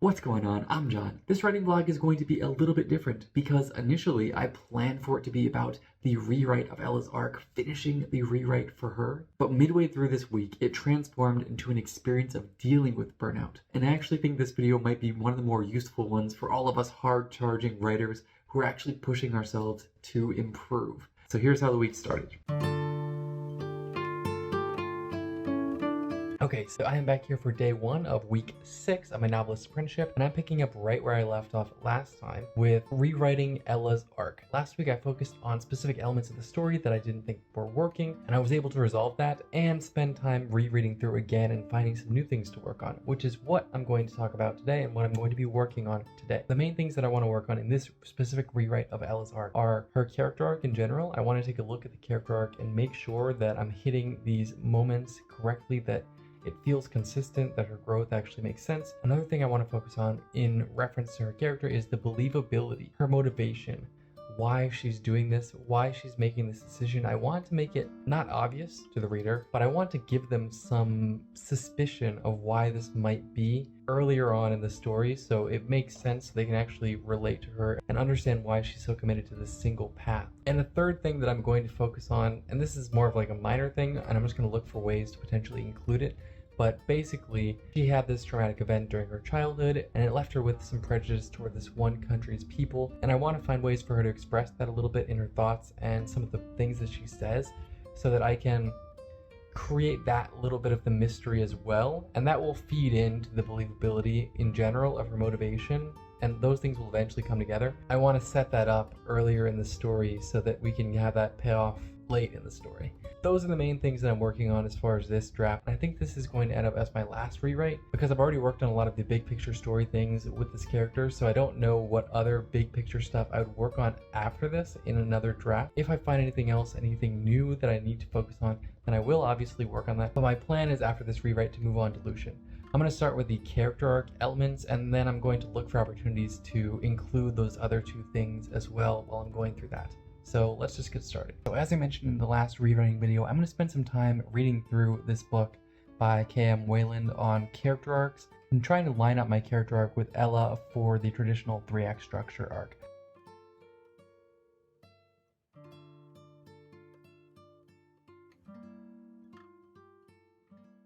What's going on? I'm John. This writing vlog is going to be a little bit different because initially I planned for it to be about the rewrite of Ella's arc, finishing the rewrite for her. But midway through this week, it transformed into an experience of dealing with burnout. And I actually think this video might be one of the more useful ones for all of us hard-charging writers who are actually pushing ourselves to improve. So here's how the week started. Okay, so I am back here for day 1 of week 6 of my novelist apprenticeship, and I'm picking up right where I left off last time with rewriting Ella's arc. Last week I focused on specific elements of the story that I didn't think were working, and I was able to resolve that and spend time rereading through again and finding some new things to work on, which is what I'm going to talk about today and what I'm going to be working on today. The main things that I want to work on in this specific rewrite of Ella's arc are her character arc in general. I want to take a look at the character arc and make sure that I'm hitting these moments correctly, that it feels consistent, that her growth actually makes sense. Another thing I want to focus on in reference to her character is the believability, her motivation, why she's doing this, why she's making this decision. I want to make it not obvious to the reader, but I want to give them some suspicion of why this might be earlier on in the story, so it makes sense, so they can actually relate to her and understand why she's so committed to this single path. And the third thing that I'm going to focus on, and this is more of like a minor thing, and I'm just going to look for ways to potentially include it, but basically, she had this traumatic event during her childhood, and it left her with some prejudice toward this one country's people. And I want to find ways for her to express that a little bit in her thoughts and some of the things that she says, so that I can create that little bit of the mystery as well. And that will feed into the believability in general of her motivation, and those things will eventually come together. I want to set that up earlier in the story so that we can have that payoff late in the story. Those are the main things that I'm working on as far as this draft. I think this is going to end up as my last rewrite because I've already worked on a lot of the big picture story things with this character, so I don't know what other big picture stuff I would work on after this in another draft. If I find anything else, anything new that I need to focus on, then I will obviously work on that. But my plan is after this rewrite to move on to Lucian. I'm going to start with the character arc elements, and then I'm going to look for opportunities to include those other two things as well while I'm going through that. So let's just get started. So as I mentioned in the last rewriting video, I'm going to spend some time reading through this book by K.M. Wayland on character arcs and trying to line up my character arc with Ella for the traditional 3-act structure arc.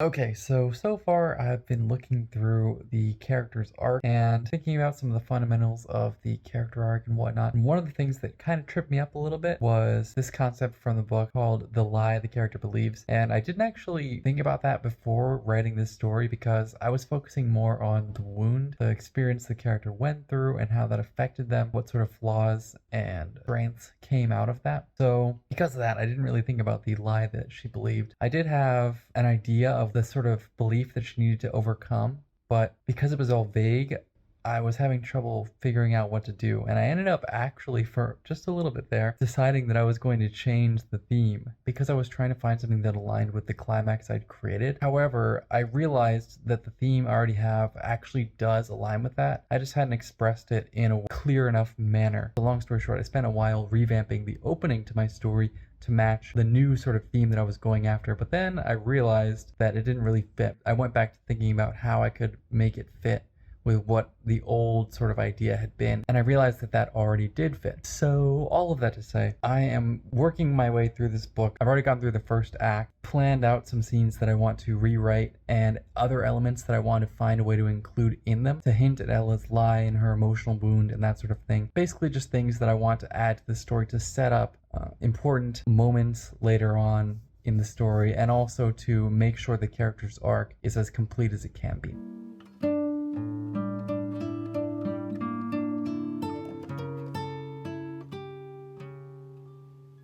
Okay, so far I've been looking through the character's arc and thinking about some of the fundamentals of the character arc and whatnot. And one of the things that kind of tripped me up a little bit was this concept from the book called The Lie the Character Believes. And I didn't actually think about that before writing this story because I was focusing more on the wound, the experience the character went through and how that affected them, what sort of flaws and strengths came out of that. So because of that, I didn't really think about the lie that she believed. I did have an idea of the sort of belief that she needed to overcome, but because it was all vague, I was having trouble figuring out what to do, and I ended up actually, for just a little bit there, deciding that I was going to change the theme because I was trying to find something that aligned with the climax I'd created. However, I realized that the theme I already have actually does align with that. I just hadn't expressed it in a clear enough manner. So long story short, I spent a while revamping the opening to my story to match the new sort of theme that I was going after, but then I realized that it didn't really fit. I went back to thinking about how I could make it fit with what the old sort of idea had been, and I realized that that already did fit. So all of that to say, I am working my way through this book. I've already gone through the first act, planned out some scenes that I want to rewrite and other elements that I want to find a way to include in them to hint at Ella's lie and her emotional wound and that sort of thing. Basically just things that I want to add to the story to set up important moments later on in the story, and also to make sure the character's arc is as complete as it can be.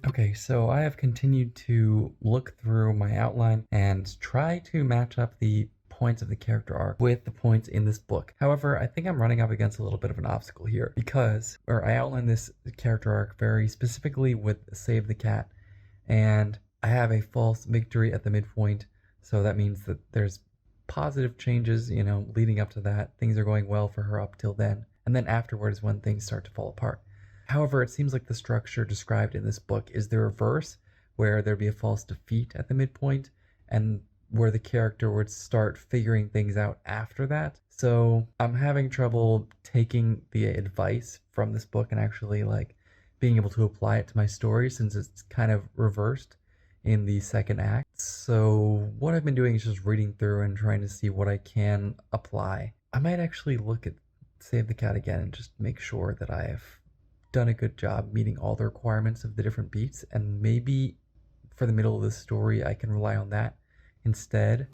Okay, so I have continued to look through my outline and try to match up the points of the character arc with the points in this book. However, I think I'm running up against a little bit of an obstacle here because I outlined this character arc very specifically with Save the Cat, and I have a false victory at the midpoint, so that means that there's positive changes, leading up to that. Things are going well for her up till then, and then afterwards when things start to fall apart. However, it seems like the structure described in this book is the reverse, where there'd be a false defeat at the midpoint, and where the character would start figuring things out after that. So I'm having trouble taking the advice from this book and actually like being able to apply it to my story since it's kind of reversed in the second act. So what I've been doing is just reading through and trying to see what I can apply. I might actually look at Save the Cat again and just make sure that I have done a good job meeting all the requirements of the different beats, and maybe for the middle of the story I can rely on that instead.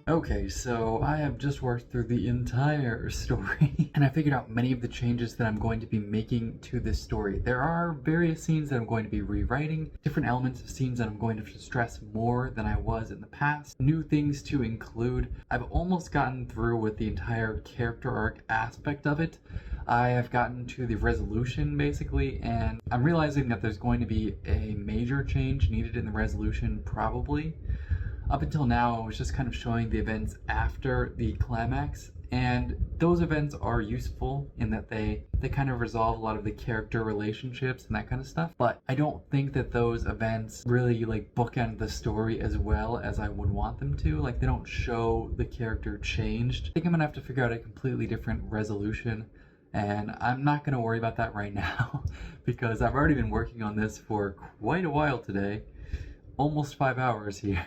Okay, so I have just worked through the entire story and I figured out many of the changes that I'm going to be making to this story. There are various scenes that I'm going to be rewriting, different elements of scenes that I'm going to stress more than I was in the past, new things to include. I've almost gotten through with the entire character arc aspect of it. I have gotten to the resolution basically, and I'm realizing that there's going to be a major change needed in the resolution probably. Up until now, I was just kind of showing the events after the climax, and those events are useful in that they kind of resolve a lot of the character relationships and that kind of stuff, but I don't think that those events really like bookend the story as well as I would want them to. Like, they don't show the character changed. I think I'm gonna have to figure out a completely different resolution, and I'm not gonna worry about that right now because I've already been working on this for quite a while today, almost 5 hours here.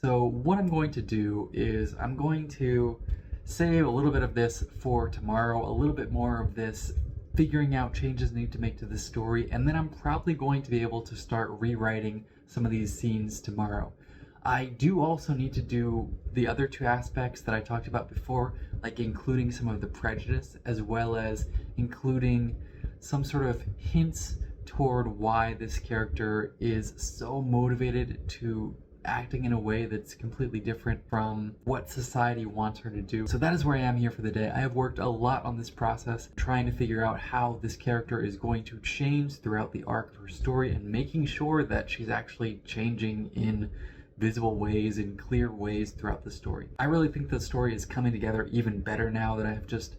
So what I'm going to do is I'm going to save a little bit of this for tomorrow, a little bit more of this figuring out changes I need to make to the story, and then I'm probably going to be able to start rewriting some of these scenes tomorrow. I do also need to do the other two aspects that I talked about before, like including some of the prejudice as well as including some sort of hints toward why this character is so motivated to acting in a way that's completely different from what society wants her to do. So that is where I am here for the day. I have worked a lot on this process, trying to figure out how this character is going to change throughout the arc of her story and making sure that she's actually changing in visible ways, in clear ways throughout the story. I really think the story is coming together even better now that I have just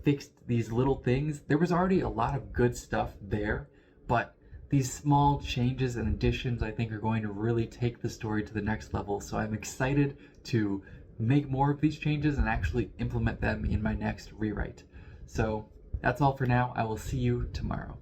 fixed these little things. There was already a lot of good stuff there, but these small changes and additions I think are going to really take the story to the next level. So I'm excited to make more of these changes and actually implement them in my next rewrite. So that's all for now. I will see you tomorrow.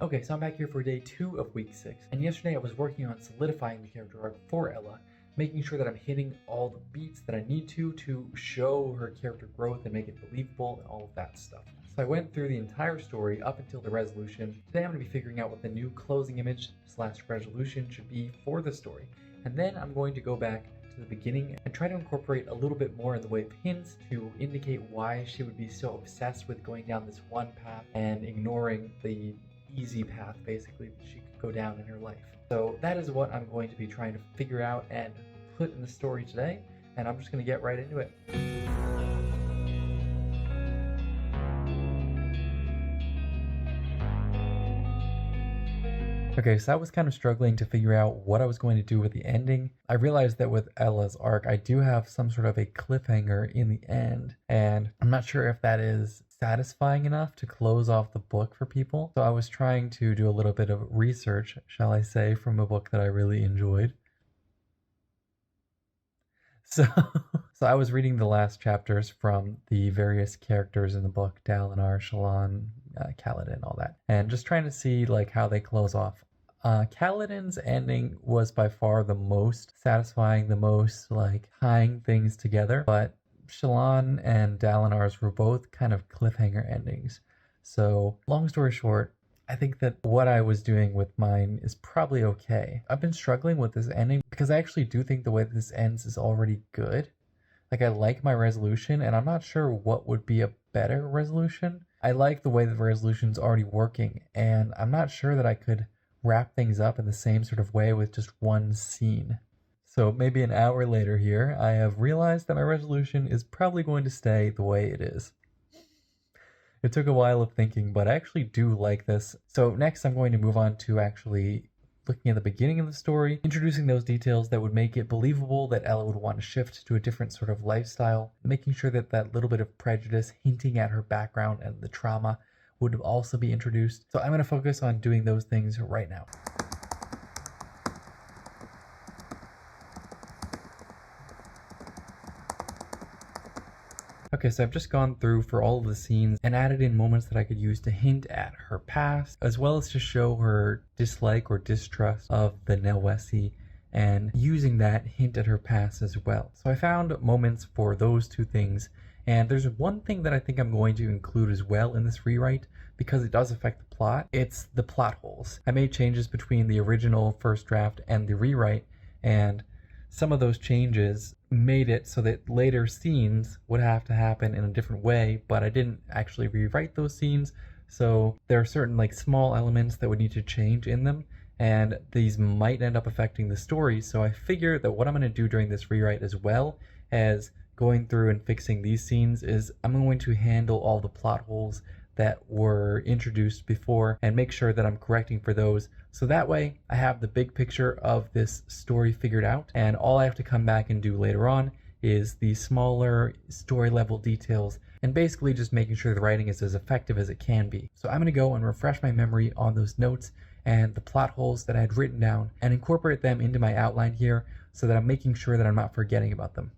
Okay, so I'm back here for day 2 of week 6, and yesterday I was working on solidifying the character arc for Ella, making sure that I'm hitting all the beats that I need to show her character growth and make it believable and all of that stuff. So I went through the entire story up until the resolution. Today I'm going to be figuring out what the new closing image / resolution should be for the story. And then I'm going to go back to the beginning and try to incorporate a little bit more in the way of hints to indicate why she would be so obsessed with going down this one path and ignoring the easy path basically that she could go down in her life. So that is what I'm going to be trying to figure out and put in the story today, and I'm just going to get right into it. Okay, so I was kind of struggling to figure out what I was going to do with the ending. I realized that with Ella's arc, I do have some sort of a cliffhanger in the end, and I'm not sure if that is satisfying enough to close off the book for people. So I was trying to do a little bit of research, shall I say, from a book that I really enjoyed. So, so I was reading the last chapters from the various characters in the book, Dalinar, Shallan, Kaladin, all that, and just trying to see like how they close off. Kaladin's ending was by far the most satisfying, the most like tying things together, but Shallan and Dalinar's were both kind of cliffhanger endings. So long story short, I think that what I was doing with mine is probably okay. I've been struggling with this ending because I actually do think the way that this ends is already good. Like, I like my resolution, and I'm not sure what would be a better resolution. I like the way the resolution's already working, and I'm not sure that I could wrap things up in the same sort of way with just one scene. So maybe an hour later here, I have realized that my resolution is probably going to stay the way it is. It took a while of thinking, but I actually do like this. So next I'm going to move on to actually looking at the beginning of the story, introducing those details that would make it believable that Ella would want to shift to a different sort of lifestyle, making sure that that little bit of prejudice hinting at her background and the trauma would also be introduced. So I'm going to focus on doing those things right now. Okay, so I've just gone through for all of the scenes and added in moments that I could use to hint at her past, as well as to show her dislike or distrust of the Nelwesi, and using that hint at her past as well. So I found moments for those two things, and there's one thing that I think I'm going to include as well in this rewrite, because it does affect the plot. It's the plot holes. I made changes between the original first draft and the rewrite, and some of those changes made it so that later scenes would have to happen in a different way, but I didn't actually rewrite those scenes, so there are certain like small elements that would need to change in them, and these might end up affecting the story. So I figure that what I'm going to do during this rewrite, as well as going through and fixing these scenes, is I'm going to handle all the plot holes that were introduced before and make sure that I'm correcting for those. So that way I have the big picture of this story figured out, and all I have to come back and do later on is the smaller story level details, and basically just making sure the writing is as effective as it can be. So I'm going to go and refresh my memory on those notes and the plot holes that I had written down and incorporate them into my outline here so that I'm making sure that I'm not forgetting about them.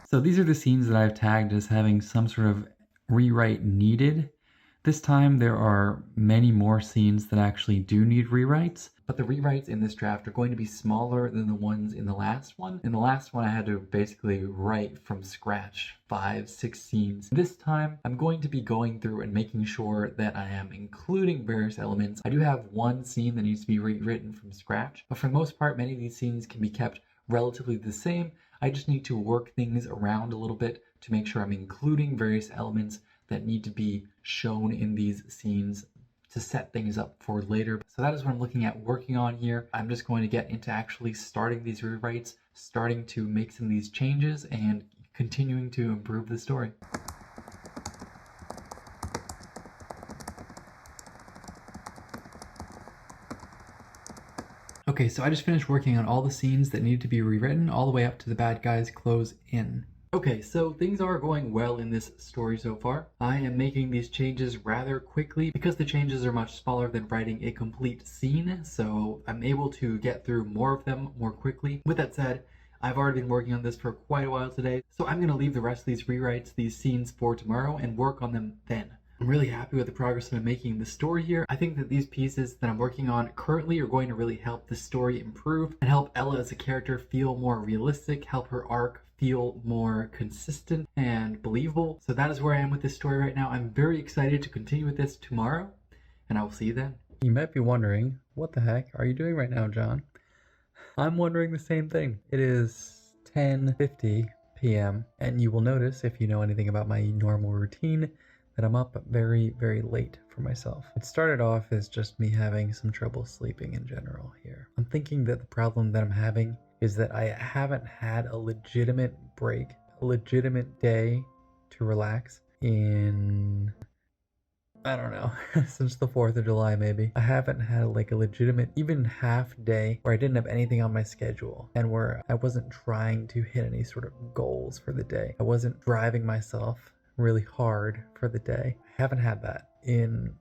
So these are the scenes that I've tagged as having some sort of rewrite needed. This time there are many more scenes that actually do need rewrites, but the rewrites in this draft are going to be smaller than the ones in the last one. In the last one I had to basically write from scratch 5-6 scenes. This time I'm going to be going through and making sure that I am including various elements. I do have one scene that needs to be rewritten from scratch, but for the most part many of these scenes can be kept relatively the same. I just need to work things around a little bit to make sure I'm including various elements that need to be shown in these scenes to set things up for later. So that is what I'm looking at working on here. I'm just going to get into actually starting these rewrites, starting to make some of these changes, and continuing to improve the story. Okay, so I just finished working on all the scenes that needed to be rewritten, all the way up to the bad guys close in. Okay, so things are going well in this story so far. I am making these changes rather quickly because the changes are much smaller than writing a complete scene, so I'm able to get through more of them more quickly. With that said, I've already been working on this for quite a while today, so I'm going to leave the rest of these rewrites, these scenes, for tomorrow and work on them then. I'm really happy with the progress that I'm making in the story here. I think that these pieces that I'm working on currently are going to really help the story improve and help Ella as a character feel more realistic, help her arc feel more consistent and believable. So that is where I am with this story right now. I'm very excited to continue with this tomorrow, and I will see you then. You might be wondering, what the heck are you doing right now, John? I'm wondering the same thing. It is 10:50 p.m. and you will notice, if you know anything about my normal routine, that I'm up very, very late for myself. It started off as just me having some trouble sleeping in general here. I'm thinking that the problem that I'm having is that I haven't had a legitimate break, a legitimate day to relax in, I don't know, since the 4th of July maybe. I haven't had like a legitimate, even half day where I didn't have anything on my schedule and where I wasn't trying to hit any sort of goals for the day. I wasn't driving myself really hard for the day. I haven't had that in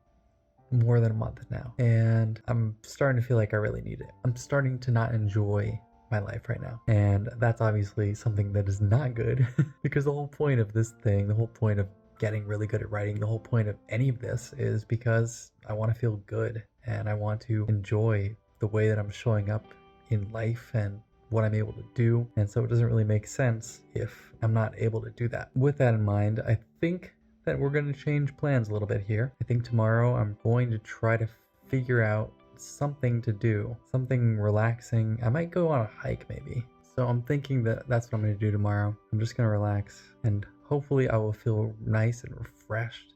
more than a month now, and I'm starting to feel like I really need it. I'm starting to not enjoy my life right now, and that's obviously something that is not good because the whole point of this thing, the whole point of getting really good at writing, the whole point of any of this is because I want to feel good and I want to enjoy the way that I'm showing up in life and what I'm able to do, and so it doesn't really make sense if I'm not able to do that. With that in mind, I think that we're going to change plans a little bit here. I think tomorrow I'm going to try to figure out something to do, something relaxing. I might go on a hike maybe. So I'm thinking that that's what I'm going to do tomorrow. I'm just going to relax, and hopefully I will feel nice and refreshed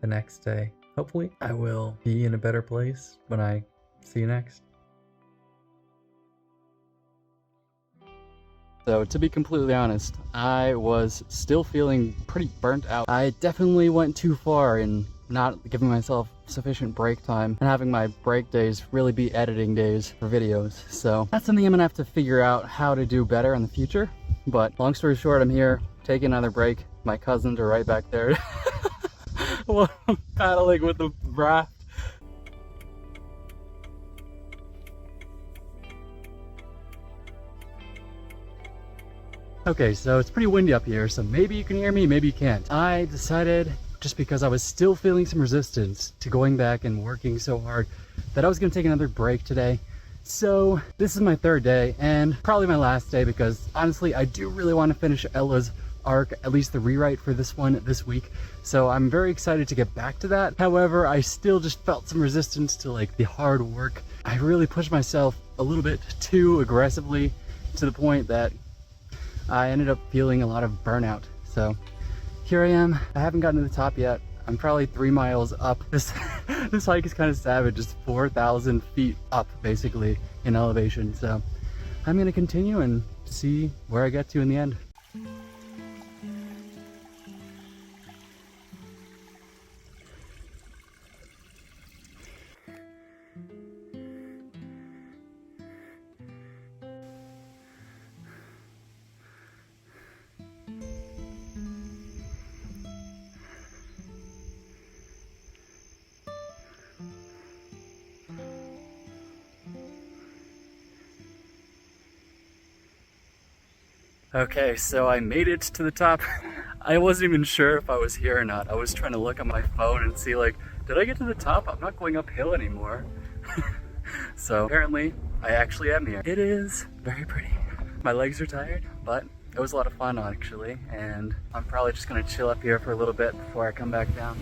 the next day. Hopefully I will be in a better place when I see you next. So to be completely honest, I was still feeling pretty burnt out. I definitely went too far in not giving myself sufficient break time and having my break days really be editing days for videos. So that's something I'm gonna have to figure out how to do better in the future. But long story short, I'm here taking another break. My cousins are right back there. Well, I'm paddling with the raft. Okay, so it's pretty windy up here, so maybe you can hear me, maybe you can't. I decided, just because I was still feeling some resistance to going back and working so hard, that I was gonna take another break today. So this is my third day and probably my last day, because honestly, I do really want to finish Ella's arc, at least the rewrite for this one this week. So I'm very excited to get back to that. However, I still just felt some resistance to like the hard work. I really pushed myself a little bit too aggressively to the point that I ended up feeling a lot of burnout. So here I am. I haven't gotten to the top yet. I'm probably 3 miles up. This hike is kind of savage. It's 4,000 feet up basically in elevation. So I'm gonna continue and see where I get to in the end. Okay, so I made it to the top. I wasn't even sure if I was here or not. I was trying to look on my phone and see like, did I get to the top? I'm not going uphill anymore. So apparently I actually am here. It is very pretty. My legs are tired, but it was a lot of fun actually. And I'm probably just gonna chill up here for a little bit before I come back down.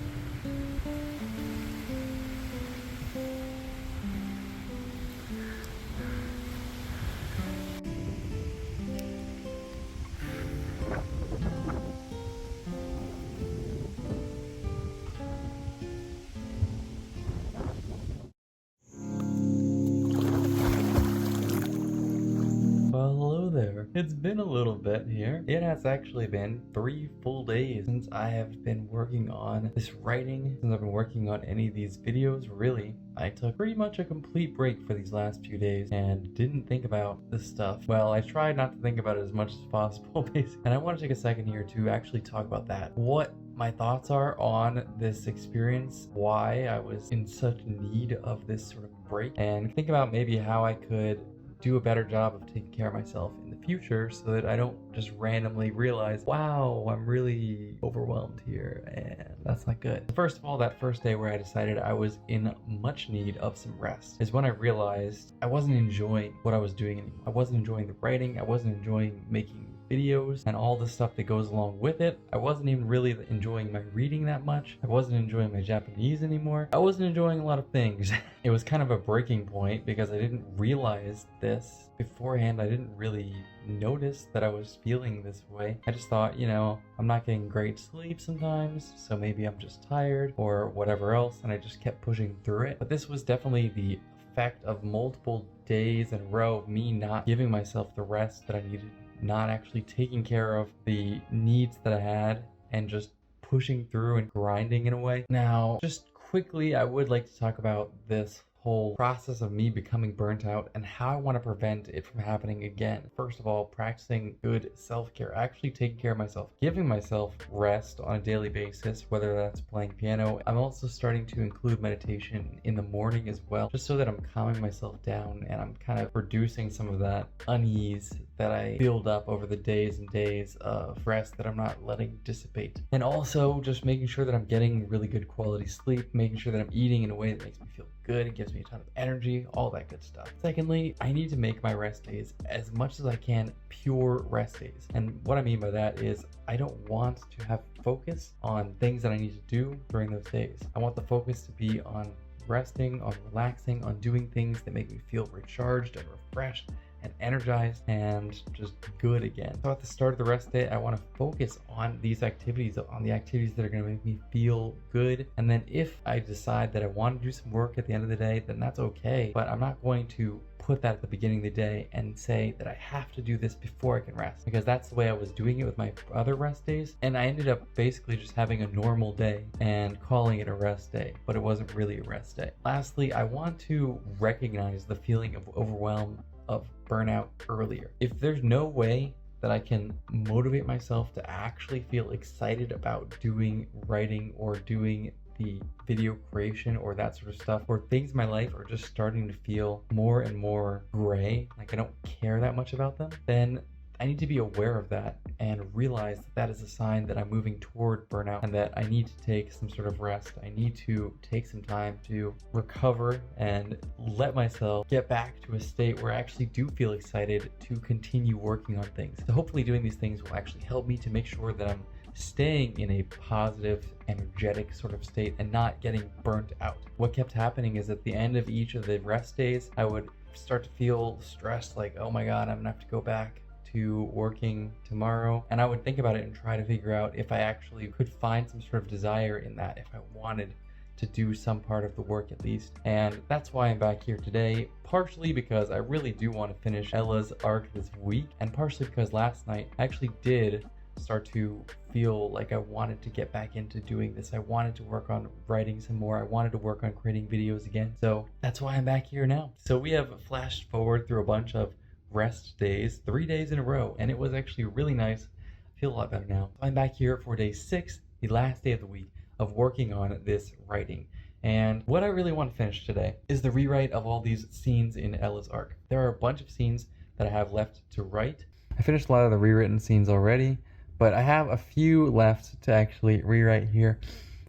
Well, hello there. It's been a little bit here. It has actually been 3 full days since I have been working on this writing, since I've been working on any of these videos. Really, I took pretty much a complete break for these last few days and didn't think about this stuff. Well, I tried not to think about it as much as possible, basically. And I want to take a second here to actually talk about that. What my thoughts are on this experience, why I was in such need of this sort of break, and think about maybe how I could do a better job of taking care of myself in the future so that I don't just randomly realize, wow, I'm really overwhelmed here, and that's not good. First of all, that first day where I decided I was in much need of some rest is when I realized I wasn't enjoying what I was doing anymore. I wasn't enjoying the writing, I wasn't enjoying making videos and all the stuff that goes along with it. I wasn't even really enjoying my reading that much. I wasn't enjoying my Japanese anymore. I wasn't enjoying a lot of things. It was kind of a breaking point because I didn't realize this beforehand. I didn't really notice that I was feeling this way. I just thought, you know, I'm not getting great sleep sometimes, so maybe I'm just tired or whatever else, and I just kept pushing through it. But this was definitely the effect of multiple days in a row of me not giving myself the rest that I needed, not actually taking care of the needs that I had, and just pushing through and grinding in a way. Now, just quickly, I would like to talk about this whole process of me becoming burnt out and how I want to prevent it from happening again. First of all, practicing good self-care, actually taking care of myself, giving myself rest on a daily basis, whether that's playing piano. I'm also starting to include meditation in the morning as well, just so that I'm calming myself down and I'm kind of reducing some of that unease that I build up over the days and days of rest that I'm not letting dissipate. And also just making sure that I'm getting really good quality sleep, making sure that I'm eating in a way that makes me feel good, it gives me a ton of energy, all that good stuff. Secondly, I need to make my rest days as much as I can pure rest days. And what I mean by that is I don't want to have focus on things that I need to do during those days. I want the focus to be on resting, on relaxing, on doing things that make me feel recharged and refreshed and energized and just good again. So at the start of the rest day, I want to focus on these activities, on the activities that are going to make me feel good. And then if I decide that I want to do some work at the end of the day, then that's okay. But I'm not going to put that at the beginning of the day and say that I have to do this before I can rest, because that's the way I was doing it with my other rest days, and I ended up basically just having a normal day and calling it a rest day, but it wasn't really a rest day. Lastly, I want to recognize the feeling of overwhelm, of burnout earlier. If there's no way that I can motivate myself to actually feel excited about doing writing or doing the video creation or that sort of stuff, or things in my life are just starting to feel more and more gray, like I don't care that much about them, then I need to be aware of that and realize that that is a sign that I'm moving toward burnout and that I need to take some sort of rest. I need to take some time to recover and let myself get back to a state where I actually do feel excited to continue working on things. So hopefully doing these things will actually help me to make sure that I'm staying in a positive, energetic sort of state and not getting burnt out. What kept happening is at the end of each of the rest days, I would start to feel stressed, like, oh my God, I'm gonna have to go back to working tomorrow. And I would think about it and try to figure out if I actually could find some sort of desire in that, if I wanted to do some part of the work at least. And that's why I'm back here today, partially because I really do want to finish Ella's arc this week, and partially because last night I actually did start to feel like I wanted to get back into doing this. I wanted to work on writing some more. I wanted to work on creating videos again. So that's why I'm back here now. So we have flashed forward through a bunch of rest days, 3 days in a row, and it was actually really nice. I feel a lot better now. I'm back here for day 6, the last day of the week of working on this writing. And what I really want to finish today is the rewrite of all these scenes in Ella's arc. There are a bunch of scenes that I have left to write. I finished a lot of the rewritten scenes already, but I have a few left to actually rewrite here,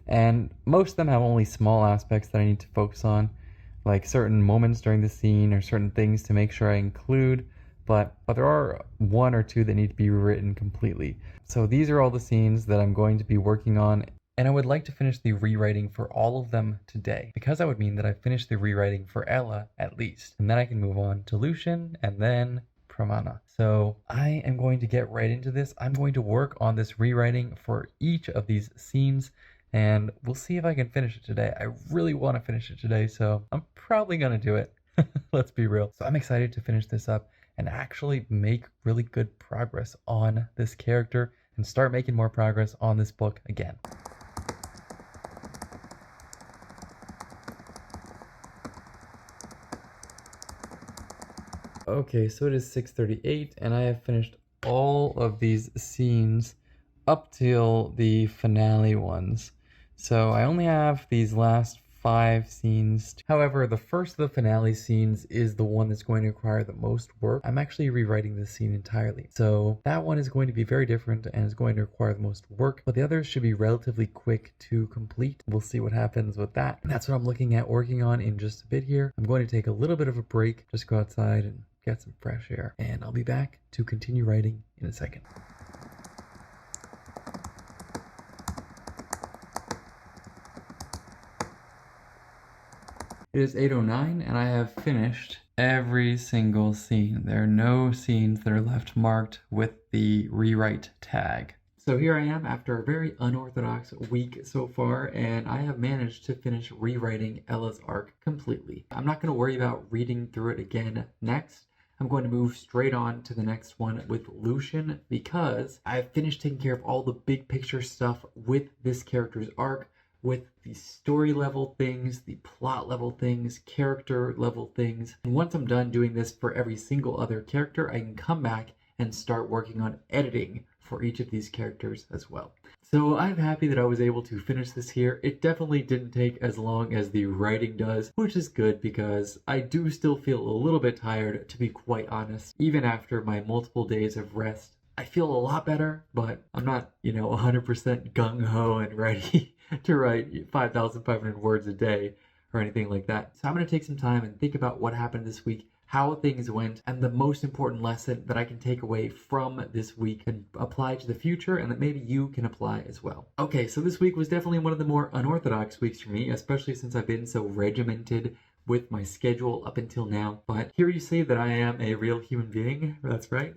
and most of them have only small aspects that I need to focus on, like certain moments during the scene or certain things to make sure I include, but there are 1 or 2 that need to be rewritten completely. So these are all the scenes that I'm going to be working on, and I would like to finish the rewriting for all of them today, because that would mean that I finished the rewriting for Ella at least, and then I can move on to Lucian and then Pramana. So I am going to get right into this. I'm going to work on this rewriting for each of these scenes, and we'll see if I can finish it today. I really want to finish it today, so I'm probably going to do it. Let's be real. So I'm excited to finish this up and actually make really good progress on this character and start making more progress on this book again. Okay, so it is 6:38 and I have finished all of these scenes up till the finale ones. So I only have these last 5 scenes. However, the first of the finale scenes is the one that's going to require the most work. I'm actually rewriting this scene entirely. So that one is going to be very different and is going to require the most work, but the others should be relatively quick to complete. We'll see what happens with that. And that's what I'm looking at working on in just a bit here. I'm going to take a little bit of a break, just go outside and get some fresh air, and I'll be back to continue writing in a second. It is 8:09 and I have finished every single scene. There are no scenes that are left marked with the rewrite tag. So here I am after a very unorthodox week so far, and I have managed to finish rewriting Ella's arc completely. I'm not going to worry about reading through it again next. I'm going to move straight on to the next one with Lucian, because I've finished taking care of all the big picture stuff with this character's arc, with the story level things, the plot level things, character level things. And once I'm done doing this for every single other character, I can come back and start working on editing for each of these characters as well. So I'm happy that I was able to finish this here. It definitely didn't take as long as the writing does, which is good because I do still feel a little bit tired, to be quite honest. Even after my multiple days of rest, I feel a lot better, but I'm not, 100% gung-ho and ready to write 5,500 words a day or anything like that. So I'm going to take some time and think about what happened this week, how things went, and the most important lesson that I can take away from this week and apply to the future, and that maybe you can apply as well. Okay, so this week was definitely one of the more unorthodox weeks for me, especially since I've been so regimented with my schedule up until now, but hear you say that I am a real human being. That's right.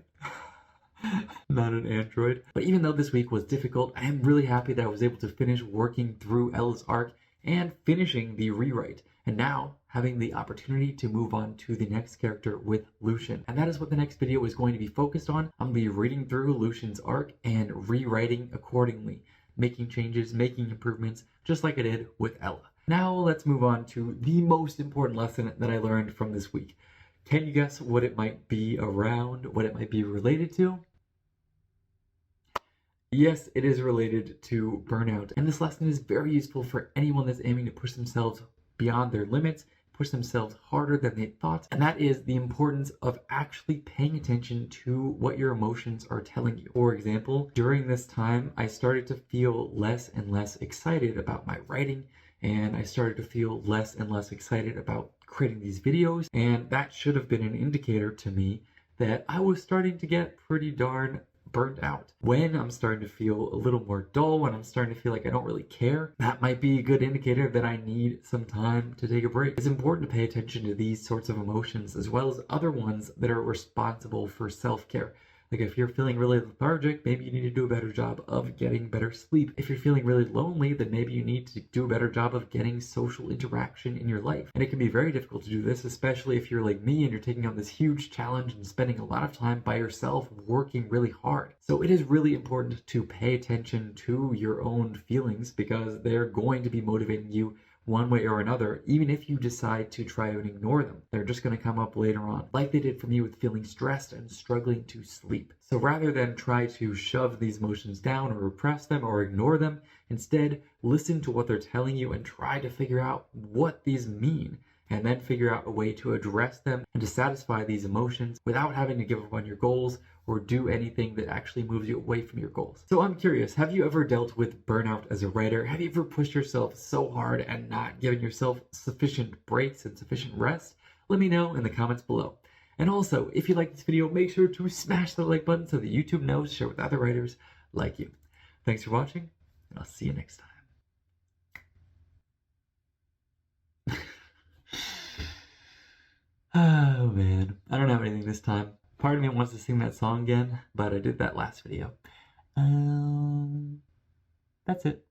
Not an android. But even though this week was difficult, I am really happy that I was able to finish working through Ella's arc and finishing the rewrite, and now having the opportunity to move on to the next character with Lucian. And that is what the next video is going to be focused on. I'm going to be reading through Lucian's arc and rewriting accordingly, making changes, making improvements, just like I did with Ella. Now let's move on to the most important lesson that I learned from this week. Can you guess what it might be around, what it might be related to? Yes, it is related to burnout. And this lesson is very useful for anyone that's aiming to push themselves beyond their limits, push themselves harder than they thought. And that is the importance of actually paying attention to what your emotions are telling you. For example, during this time, I started to feel less and less excited about my writing, and I started to feel less and less excited about creating these videos. And that should have been an indicator to me that I was starting to get pretty darn burnt out. When I'm starting to feel a little more dull, when I'm starting to feel like I don't really care, that might be a good indicator that I need some time to take a break. It's important to pay attention to these sorts of emotions as well as other ones that are responsible for self-care. Like if you're feeling really lethargic, maybe you need to do a better job of getting better sleep. If you're feeling really lonely, then maybe you need to do a better job of getting social interaction in your life. And it can be very difficult to do this, especially if you're like me and you're taking on this huge challenge and spending a lot of time by yourself working really hard. So it is really important to pay attention to your own feelings because they're going to be motivating you one way or another, even if you decide to try and ignore them. They're just going to come up later on, like they did for me with feeling stressed and struggling to sleep. So rather than try to shove these emotions down or repress them or ignore them, instead listen to what they're telling you and try to figure out what these mean, and then figure out a way to address them and to satisfy these emotions without having to give up on your goals or do anything that actually moves you away from your goals. So I'm curious, have you ever dealt with burnout as a writer? Have you ever pushed yourself so hard and not given yourself sufficient breaks and sufficient rest? Let me know in the comments below. And also, if you like this video, make sure to smash the like button so that YouTube knows, share with other writers like you. Thanks for watching, and I'll see you next time. Oh man, I don't have anything this time. Part of me wants to sing that song again, but I did that last video. That's it.